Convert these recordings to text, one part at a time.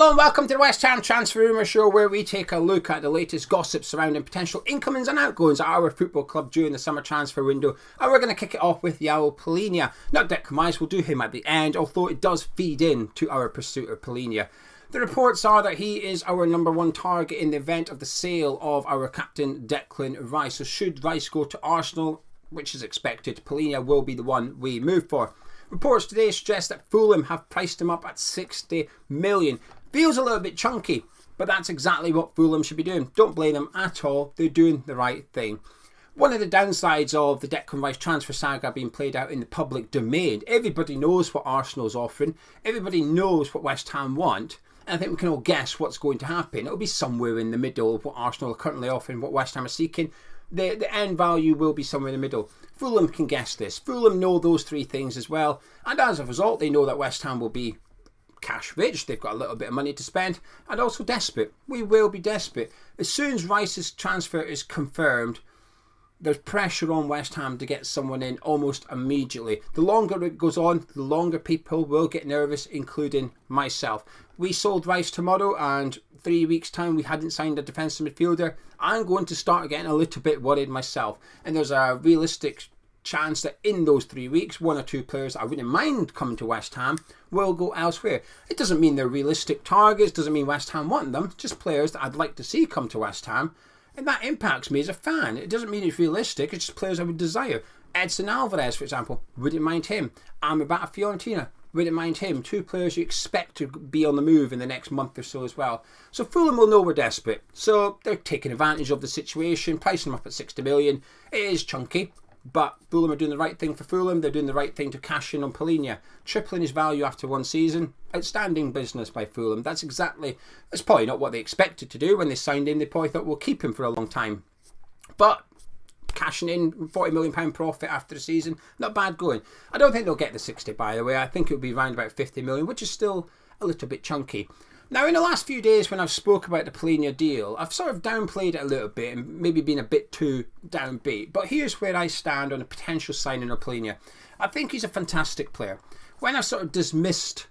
Hello and welcome to the West Ham Transfer Rumours Show, where we take a look at the latest gossip surrounding potential incomings and outgoings at our football club during the summer transfer window. And we're going to kick it off with João Palhinha. Not Declan Rice, we'll do him at the end, although it does feed in to our pursuit of Palhinha. The reports are that he is our number one target in the event of the sale of our captain Declan Rice. So should Rice go to Arsenal, which is expected, Palhinha will be the one we move for. Reports today suggest that Fulham have priced him up at 60 million. Feels a little bit chunky, but that's exactly what Fulham should be doing. Don't blame them at all. They're doing the right thing. One of the downsides of the Declan Rice transfer saga being played out in the public domain, everybody knows what Arsenal's offering. Everybody knows what West Ham want. And I think we can all guess what's going to happen. It'll be somewhere in the middle of what Arsenal are currently offering, what West Ham are seeking. The end value will be somewhere in the middle. Fulham can guess this. Fulham know those three things as well. And as a result, they know that West Ham will be cash rich. They've got a little bit of money to spend. And also desperate. We will be desperate. As soon as Rice's transfer is confirmed, there's pressure on West Ham to get someone in almost immediately. The longer it goes on, the longer people will get nervous, including myself. We sold Rice tomorrow, and 3 weeks' time we hadn't signed a defensive midfielder. I'm going to start getting a little bit worried myself. And there's a realistic chance that in those 3 weeks, one or two players I wouldn't mind coming to West Ham will go elsewhere. It doesn't mean they're realistic targets, doesn't mean West Ham want them, just players that I'd like to see come to West Ham. And that impacts me as a fan. It doesn't mean it's realistic, it's just players I would desire. Edson Alvarez, for example, wouldn't mind him. Amrabat Fiorentina, wouldn't mind him. Two players you expect to be on the move in the next month or so as well. So Fulham will know we're desperate. So they're taking advantage of the situation, pricing them up at 60 million. It is chunky, but Fulham are doing the right thing for Fulham. They're doing the right thing to cash in on Palhinha. Tripling his value after one season. Outstanding business by Fulham. That's probably not what they expected to do when they signed him. They probably thought we'll keep him for a long time. But cashing in £40 million profit after the season, not bad going. I don't think they'll get the 60, by the way. I think it'll be around about 50 million, which is still a little bit chunky. Now, in the last few days when I've spoke about the Palhinha deal, I've sort of downplayed it a little bit and maybe been a bit too downbeat. But here's where I stand on a potential signing of Palhinha. I think he's a fantastic player. When I've sort of dismissed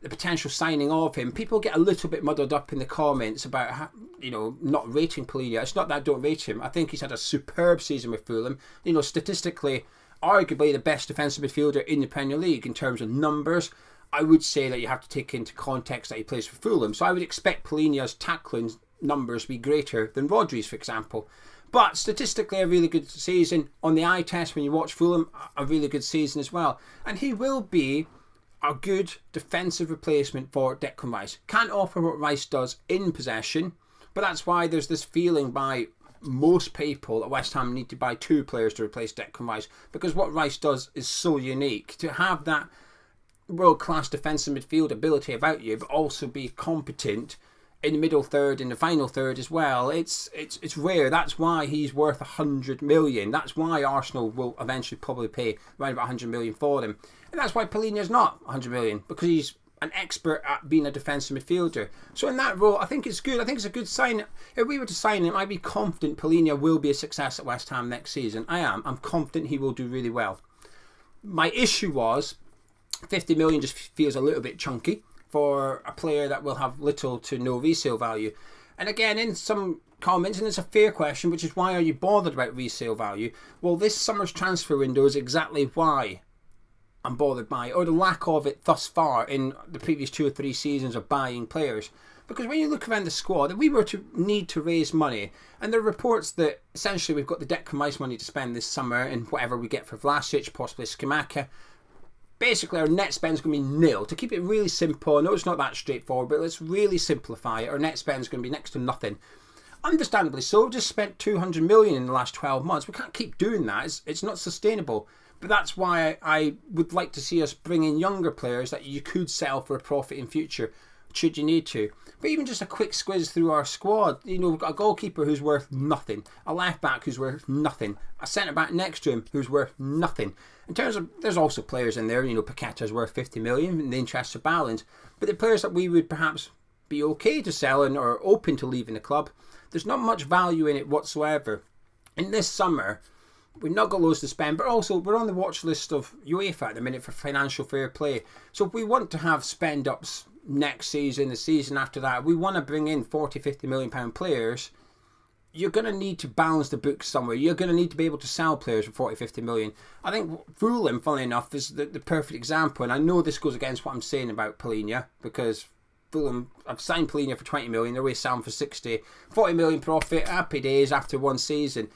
the potential signing of him, people get a little bit muddled up in the comments about, not rating Palhinha. It's not that I don't rate him. I think he's had a superb season with Fulham. Statistically, arguably the best defensive midfielder in the Premier League in terms of numbers. I would say that you have to take into context that he plays for Fulham. So I would expect Palhinha's tackling numbers to be greater than Rodri's, for example. But statistically, a really good season. On the eye test, when you watch Fulham, a really good season as well. And he will be a good defensive replacement for Declan Rice. Can't offer what Rice does in possession, but that's why there's this feeling by most people that West Ham need to buy two players to replace Declan Rice, because what Rice does is so unique. To have that world-class defensive midfield ability about you, but also be competent in the middle third, in the final third as well, it's rare. That's why he's worth 100 million. That's why Arsenal will eventually probably pay around about 100 million for him. And that's why Palhinha's not 100 million, because he's an expert at being a defensive midfielder. So in that role, I think it's good. I think it's a good sign. If we were to sign him, I'd be confident Palhinha will be a success at West Ham next season. I am. I'm confident he will do really well. My issue was 50 million just feels a little bit chunky for a player that will have little to no resale value. And again, in some comments, and it's a fair question, which is why are you bothered about resale value? Well, this summer's transfer window is exactly why I'm bothered by it, or the lack of it thus far in the previous 2 or 3 seasons of buying players. Because when you look around the squad, if we were to need to raise money, and there are reports that essentially we've got the Declan Rice money to spend this summer and whatever we get for Vlasic, possibly Skamaka, basically our net spend is going to be nil. To keep it really simple, I know it's not that straightforward, but let's really simplify it. Our net spend is going to be next to nothing. Understandably so, we've just spent 200 million in the last 12 months. We can't keep doing that. It's not sustainable. But that's why I would like to see us bring in younger players that you could sell for a profit in future, should you need to. But even just a quick squiz through our squad, we've got a goalkeeper who's worth nothing, a left back who's worth nothing, a centre back next to him who's worth nothing. In terms of, there's also players in there, Paqueta's worth 50 million in the interest of balance, but the players that we would perhaps be okay to selling or open to leaving the club, there's not much value in it whatsoever. In this summer, we've not got loads to spend, but also we're on the watch list of UEFA at the minute for financial fair play. So if we want to have spend ups next season, the season after that, we want to bring in 40, 50 million pound players, you're going to need to balance the books somewhere. You're going to need to be able to sell players for 40, 50 million. I think Fulham, funnily enough, is the perfect example. And I know this goes against what I'm saying about Palhinha, because Fulham, I've signed Palhinha for 20 million, they're always selling for 60. 40 million profit, happy days after one season.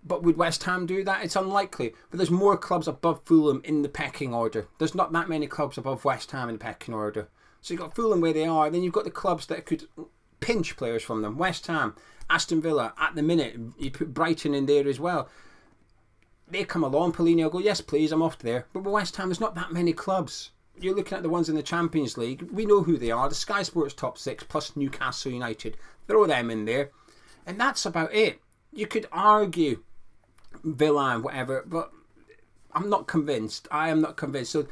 But would West Ham do that? It's unlikely. But there's more clubs above Fulham in the pecking order. There's not that many clubs above West Ham in the pecking order. So you've got Fulham where they are, then you've got the clubs that could pinch players from them. West Ham, Aston Villa, at the minute, you put Brighton in there as well. They come along, Palhinha will go, yes please, I'm off there. But with West Ham, there's not that many clubs. You're looking at the ones in the Champions League. We know who they are. The Sky Sports top 6 plus Newcastle United. Throw them in there. And that's about it. You could argue Villa and whatever, but I'm not convinced. I am not convinced. So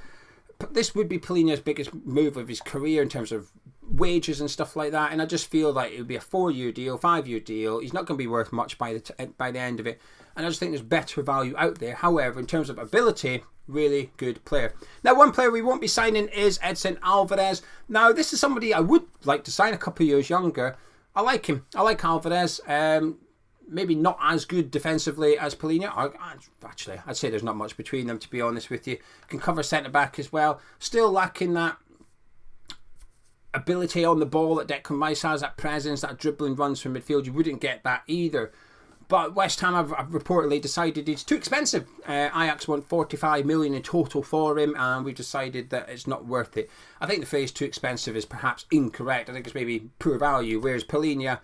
this would be Palhinha's biggest move of his career in terms of wages and stuff like that, and I just feel like it would be a 4-year deal, 5-year deal. He's not going to be worth much by the end of it, and I just think there's better value out there. However, in terms of ability, really good player. Now, one player we won't be signing is Edson Alvarez. Now, this is somebody I would like to sign, a couple of years younger. I like him. I like Alvarez. Maybe not as good defensively as Palhinha. Actually, I'd say there's not much between them, to be honest with you. Can cover centre-back as well. Still lacking that ability on the ball that Declan Rice has, that presence, that dribbling runs from midfield. You wouldn't get that either. But West Ham have reportedly decided he's too expensive. Ajax want 45 million in total for him, and we've decided that it's not worth it. I think the phrase too expensive is perhaps incorrect. I think it's maybe poor value, whereas Palhinha,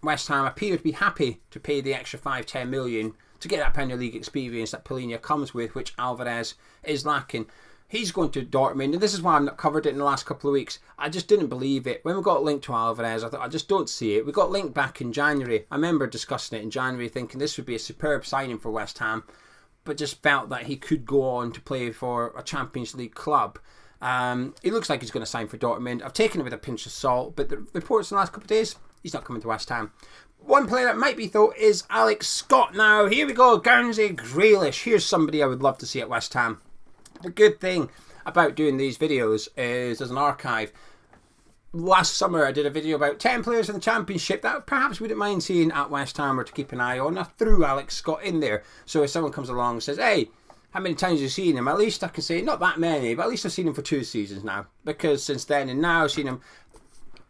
West Ham appear to be happy to pay the extra 5-10 million to get that Premier League experience that Palhinha comes with, which Alvarez is lacking. He's going to Dortmund, and this is why I've not covered it in the last couple of weeks. I just didn't believe it. When we got linked to Alvarez, I thought, I just don't see it. We got linked back in January. I remember discussing it in January, thinking this would be a superb signing for West Ham, but just felt that he could go on to play for a Champions League club. He looks like he's going to sign for Dortmund. I've taken it with a pinch of salt, but the reports in the last couple of days, he's not coming to West Ham. One player that might be, though, is Alex Scott. Now, here we go, Guernsey Grealish. Here's somebody I would love to see at West Ham. The good thing about doing these videos is there's an archive. Last summer I did a video about 10 players in the Championship that perhaps wouldn't mind seeing at West Ham or to keep an eye on. I threw Alex Scott in there. So if someone comes along and says, hey, how many times have you seen him? At least I can say, not that many, but at least I've seen him for 2 seasons now. Because since then and now I've seen him,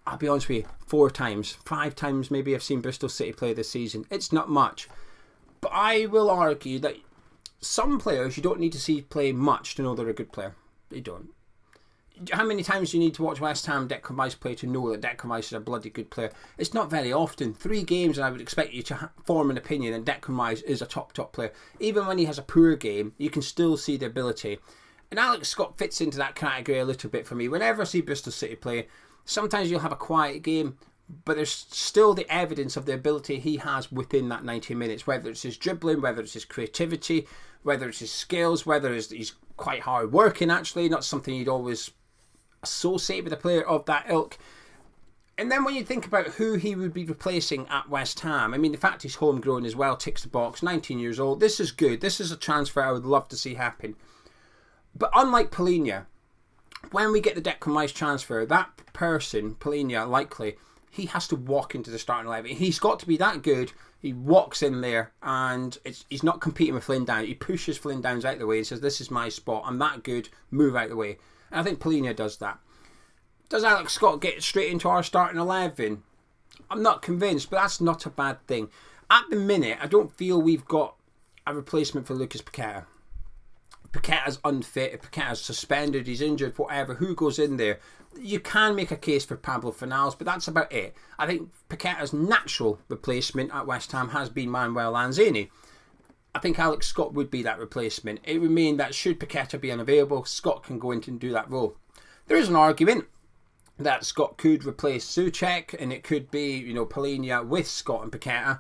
I'll be honest with you, 4 times, 5 times maybe I've seen Bristol City play this season. It's not much. But I will argue that some players you don't need to see play much to know they're a good player. You don't. How many times do you need to watch West Ham Declan Rice play to know that Declan Rice is a bloody good player? It's not very often. 3 games and I would expect you to form an opinion that Declan Rice is a top player. Even when he has a poor game, you can still see the ability. And Alex Scott fits into that category a little bit for me. Whenever I see Bristol City play, sometimes you'll have a quiet game, but there's still the evidence of the ability he has within that 90 minutes, whether it's his dribbling, whether it's his creativity, whether it's his skills, whether he's quite hard working, actually, not something you'd always associate with a player of that ilk. And then when you think about who he would be replacing at West Ham, I mean, the fact he's homegrown as well ticks the box, 19 years old. This is good. This is a transfer I would love to see happen. But unlike Palhinha, when we get the Declan Rice transfer, that person, Palhinha, likely, he has to walk into the starting 11. He's got to be that good. He walks in there and he's not competing with Flynn Downs. He pushes Flynn Downs out of the way and says, this is my spot. I'm that good. Move out of the way. And I think Palhinha does that. Does Alex Scott get straight into our starting 11? I'm not convinced, but that's not a bad thing. At the minute, I don't feel we've got a replacement for Lucas Paqueta. Paqueta's unfit. If Paqueta's suspended, he's injured, whatever. Who goes in there? You can make a case for Pablo Fornals, but that's about it. I think Paqueta's natural replacement at West Ham has been Manuel Lanzini. I think Alex Scott would be that replacement. It would mean that should Paqueta be unavailable, Scott can go in and do that role. There is an argument that Scott could replace Souček, and it could be, Palhinha with Scott and Paqueta.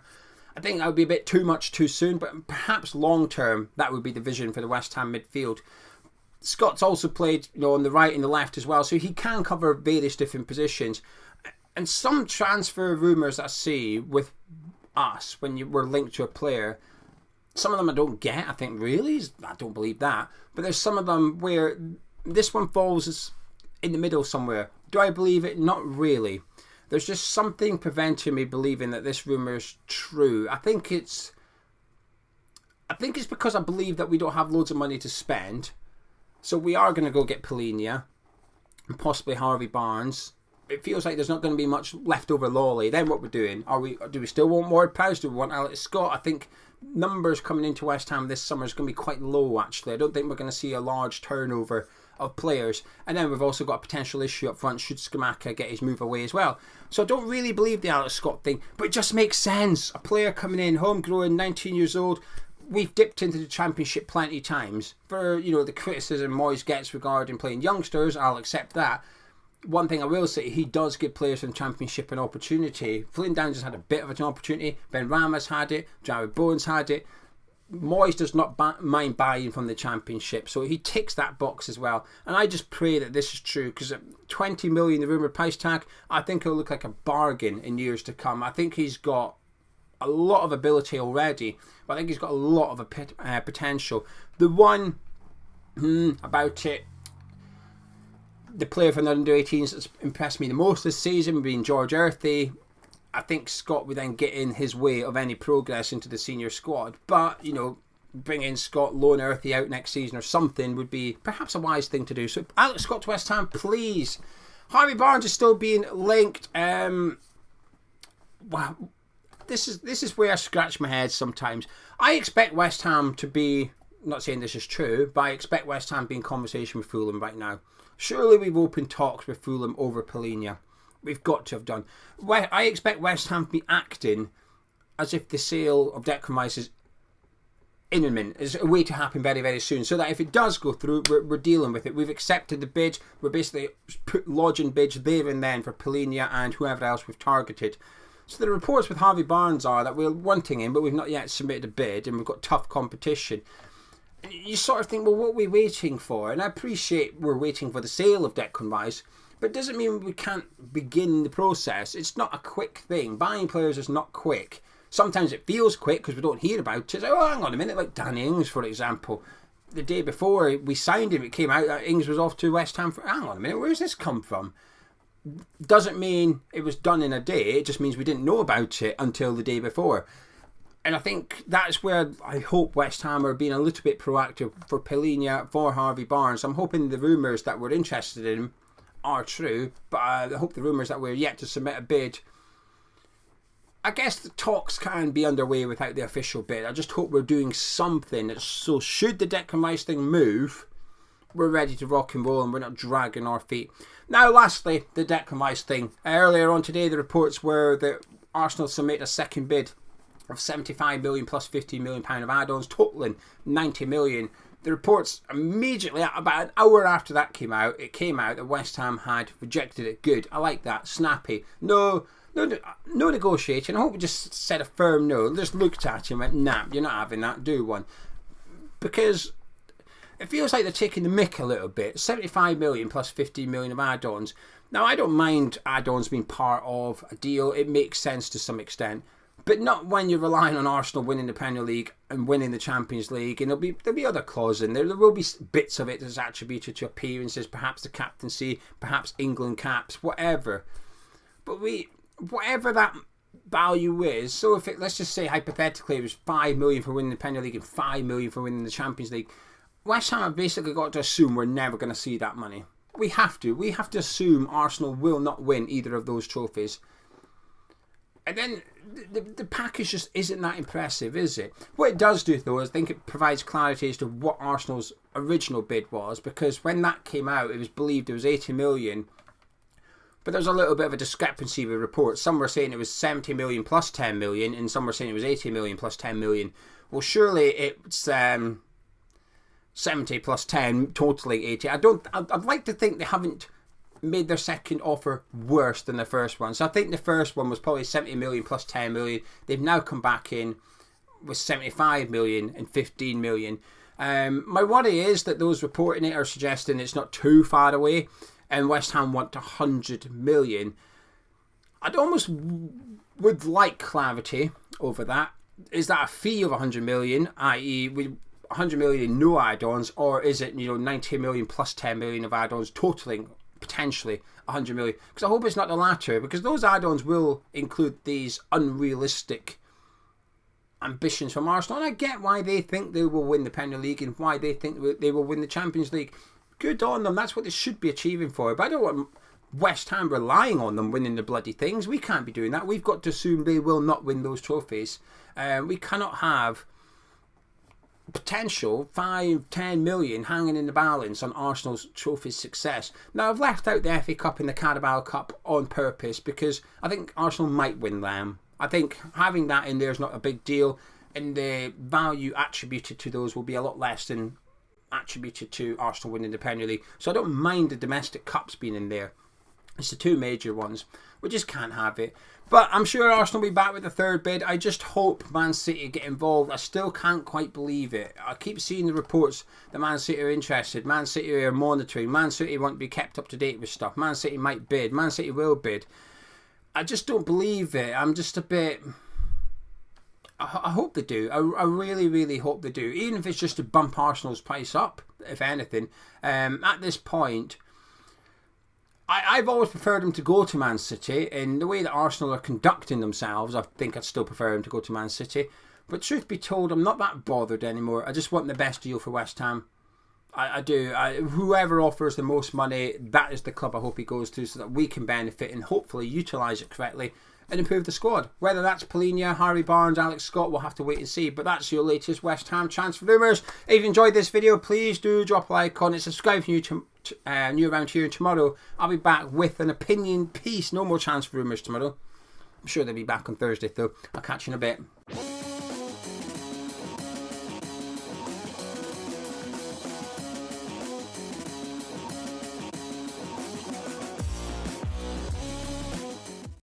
I think that would be a bit too much too soon, but perhaps long term that would be the vision for the West Ham midfield. Scott's also played, on the right and the left as well, so he can cover various different positions. And some transfer rumours I see with us when we're linked to a player, some of them I don't get. I think, really? I don't believe that. But there's some of them where this one falls in the middle somewhere. Do I believe it? Not really. There's just something preventing me believing that this rumour is true. I think it's because I believe that we don't have loads of money to spend. So we are going to go get Palhinha and possibly Harvey Barnes. It feels like there's not going to be much leftover lolly. Then what we're doing? Do we still want Ward-Prowse? Do we want Alex Scott? I think numbers coming into West Ham this summer is going to be quite low, actually. I don't think we're going to see a large turnover of players. And then we've also got a potential issue up front should Skamaka get his move away as well. So I don't really believe the Alex Scott thing, but it just makes sense. A player coming in, homegrown, 19 years old. We've dipped into the Championship plenty of times. For, the criticism Moyes gets regarding playing youngsters, I'll accept that. One thing I will say, he does give players from the Championship an opportunity. Flynn Downs has had a bit of an opportunity. Ben Rama's had it. Jared Bowen's had it. Moyes does not mind buying from the Championship, so he ticks that box as well. And I just pray that this is true, because at 20 million, the rumoured price tag, I think he'll look like a bargain in years to come. I think he's got a lot of ability already, but I think he's got a lot of potential. The one about it, the player from the under-18s that's impressed me the most this season being George Earthy. I think Scott would then get in his way of any progress into the senior squad. But, bring in Scott, loan Earthy out next season or something would be perhaps a wise thing to do. So Alex Scott to West Ham, please. Harvey Barnes is still being linked. Wow. This is where I scratch my head sometimes. I expect West Ham to be, not saying this is true, but I expect West Ham to be in conversation with Fulham right now. Surely we've opened talks with Fulham over Palhinha. We've got to have done. I expect West Ham to be acting as if the sale of Declan Rice is imminent, is a way to happen very, very soon. So that if it does go through, we're dealing with it. We've accepted the bid. We're basically lodging bids there and then for Palhinha and whoever else we've targeted. So the reports with Harvey Barnes are that we're wanting him, but we've not yet submitted a bid and we've got tough competition. You sort of think, well, what are we waiting for? And I appreciate we're waiting for the sale of Declan Rice, but it doesn't mean we can't begin the process. It's not a quick thing. Buying players is not quick. Sometimes it feels quick because we don't hear about it. Oh, hang on a minute, like Danny Ings, for example. The day before we signed him, it came out that Ings was off to West Ham. Hang on a minute, where's this come from? Doesn't mean it was done in a day. It just means we didn't know about it until the day before. And I think that's where I hope West Ham are being a little bit proactive for Palhinha, for Harvey Barnes. I'm hoping the rumours that we're interested in him are true, but I hope the rumours that we're yet to submit a bid. I guess the talks can be underway without the official bid. I just hope we're doing something. So should the Declan Rice thing move, we're ready to rock and roll and we're not dragging our feet. Now, lastly, the Declan Rice thing. Earlier on today, the reports were that Arsenal submitted a second bid of 75 million plus 15 million pound of add-ons, totaling 90 million. The reports immediately, about an hour after that came out, it came out that West Ham had rejected it. Good, I like that, snappy. No negotiating. I hope we just said a firm no. Just looked at him and went, nah, you're not having that, do one. Because it feels like they're taking the mick a little bit. 75 million plus 15 million of add-ons. Now, I don't mind add-ons being part of a deal. It makes sense to some extent. But not when you're relying on Arsenal winning the Premier League and winning the Champions League. And there'll be other clauses in there. There will be bits of it that's attributed to appearances, perhaps the captaincy, perhaps England caps, whatever. But whatever that value is, so if let's just say hypothetically it was 5 million for winning the Premier League and 5 million for winning the Champions League, West Ham have basically got to assume we're never going to see that money. We have to assume Arsenal will not win either of those trophies. And then the package just isn't that impressive, is it? What it does do, though, is I think it provides clarity as to what Arsenal's original bid was, because when that came out, it was believed it was 80 million. But there's a little bit of a discrepancy with reports. Some were saying it was 70 million plus 10 million, and some were saying it was 80 million plus 10 million. Well, surely it's 70 plus 10, totaling 80. I'd like to think they haven't made their second offer worse than the first one. So I think the first one was probably 70 million plus 10 million. They've now come back in with 75 million and 15 million. My worry is that those reporting it are suggesting it's not too far away, and West Ham want 100 million. I'd almost would like clarity over that. Is that a fee of 100 million, i.e. 100 million in no add-ons, or is it 90 million plus 10 million of add-ons totaling potentially 100 million. Because I hope it's not the latter, because those add-ons will include these unrealistic ambitions from Arsenal, and I get why they think they will win the Premier League and why they think they will win the Champions League. Good on them, that's what they should be achieving for. But I don't want West Ham relying on them winning the bloody things. We can't be doing that. We've got to assume they will not win those trophies. We cannot have potential 5-10 million hanging in the balance on Arsenal's trophy success. Now, I've left out the FA Cup and the Carabao Cup on purpose because I think Arsenal might win them. I think having that in there is not a big deal, and the value attributed to those will be a lot less than attributed to Arsenal winning the Premier League. So I don't mind the domestic cups being in there. It's the two major ones. We just can't have it. But I'm sure Arsenal will be back with the third bid. I just hope Man City get involved. I still can't quite believe it. I keep seeing the reports that Man City are interested. Man City are monitoring. Man City want to be kept up to date with stuff. Man City might bid. Man City will bid. I just don't believe it. I'm just a bit... I hope they do. I really, really hope they do. Even if it's just to bump Arsenal's price up, if anything. At this point, I've always preferred them to go to Man City. In the way that Arsenal are conducting themselves, I think I'd still prefer them to go to Man City. But truth be told, I'm not that bothered anymore. I just want the best deal for West Ham. I do. Whoever offers the most money, that is the club I hope he goes to, so that we can benefit and hopefully utilise it correctly and improve the squad. Whether that's Palhinha, Harvey Barnes, Alex Scott, we'll have to wait and see. But that's your latest West Ham transfer rumours. If you enjoyed this video, please do drop a like on it. Subscribe if you're new around here. And tomorrow, I'll be back with an opinion piece. No more transfer rumours tomorrow. I'm sure they'll be back on Thursday, though. I'll catch you in a bit.